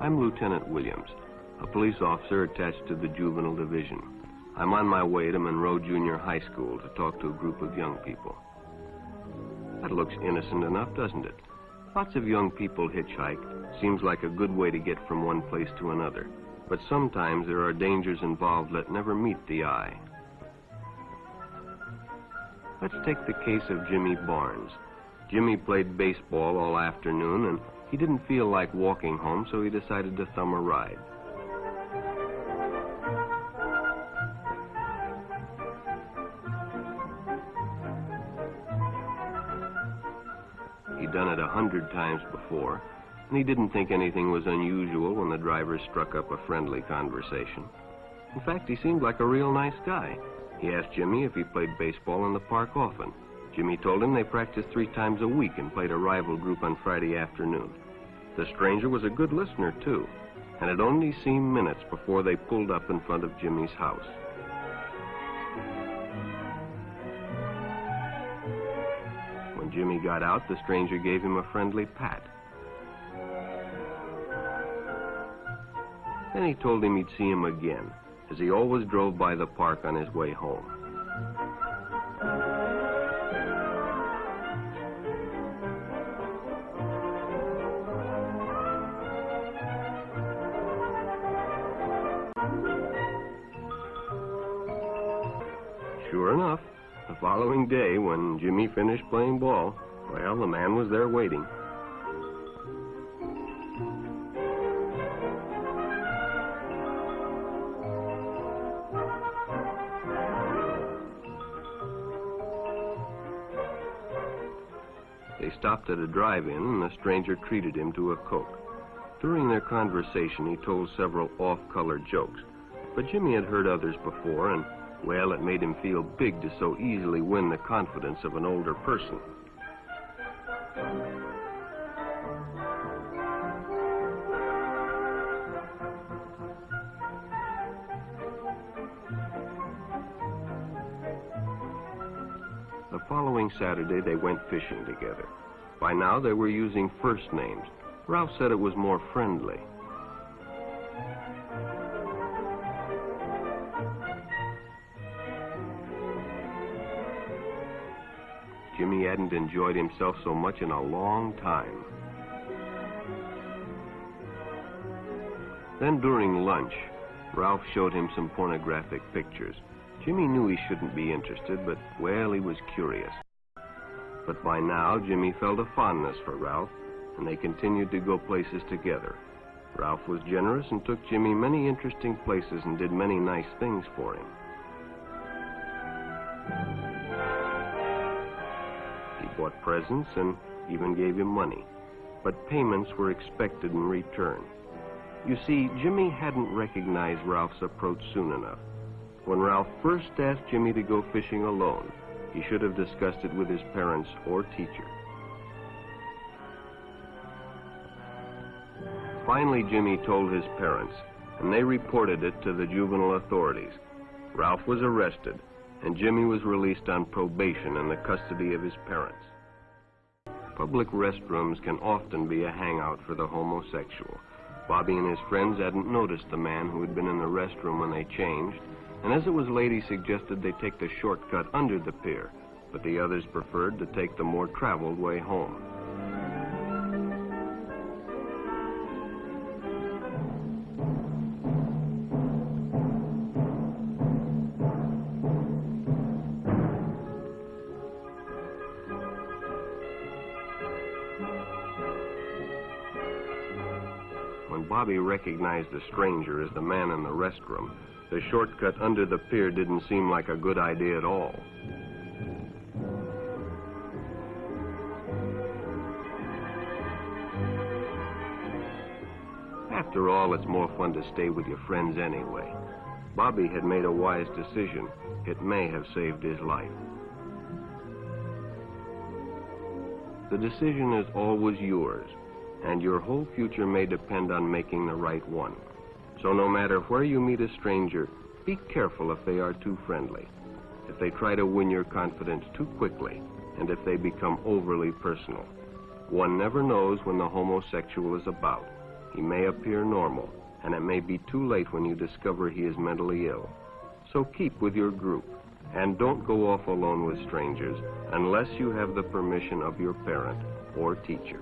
I'm Lieutenant Williams, a police officer attached to the Juvenile Division. I'm on my way to Monroe Junior High School to talk to a group of young people. That looks innocent enough, doesn't it? Lots of young people hitchhike. Seems like a good way to get from one place to another. But sometimes there are dangers involved that never meet the eye. Let's take the case of Jimmy Barnes. Jimmy played baseball all afternoon, and he didn't feel like walking home, so he decided to thumb a ride. He'd done it 100 times before, and he didn't think anything was unusual when the driver struck up a friendly conversation. In fact, he seemed like a real nice guy. He asked Jimmy if he played baseball in the park often. Jimmy told him they practiced 3 times a week and played a rival group on Friday afternoon. The stranger was a good listener, too, and it only seemed minutes before they pulled up in front of Jimmy's house. When Jimmy got out, the stranger gave him a friendly pat. Then he told him he'd see him again, as he always drove by the park on his way home. Sure enough, the following day, when Jimmy finished playing ball, well, the man was there waiting. They stopped at a drive-in, and the stranger treated him to a Coke. During their conversation, he told several off-color jokes, but Jimmy had heard others before, and, well, it made him feel big to so easily win the confidence of an older person. The following Saturday, they went fishing together. By now, they were using first names. Ralph said it was more friendly. Jimmy hadn't enjoyed himself so much in a long time. Then during lunch, Ralph showed him some pornographic pictures. Jimmy knew he shouldn't be interested, but, well, he was curious. But by now, Jimmy felt a fondness for Ralph, and they continued to go places together. Ralph was generous and took Jimmy many interesting places and did many nice things for him. He bought presents and even gave him money, but payments were expected in return. You see, Jimmy hadn't recognized Ralph's approach soon enough. When Ralph first asked Jimmy to go fishing alone, he should have discussed it with his parents or teacher. Finally, Jimmy told his parents, and they reported it to the juvenile authorities. Ralph was arrested, and Jimmy was released on probation in the custody of his parents. Public restrooms can often be a hangout for the homosexual. Bobby and his friends hadn't noticed the man who had been in the restroom when they changed, and as it was late, he suggested they take the shortcut under the pier, but the others preferred to take the more traveled way home. When Bobby recognized the stranger as the man in the restroom, the shortcut under the pier didn't seem like a good idea at all. After all, it's more fun to stay with your friends anyway. Bobby had made a wise decision. It may have saved his life. The decision is always yours, and your whole future may depend on making the right one. So no matter where you meet a stranger, be careful if they are too friendly, if they try to win your confidence too quickly, and if they become overly personal. One never knows when the homosexual is about. He may appear normal, and it may be too late when you discover he is mentally ill. So keep with your group, and don't go off alone with strangers unless you have the permission of your parent or teacher.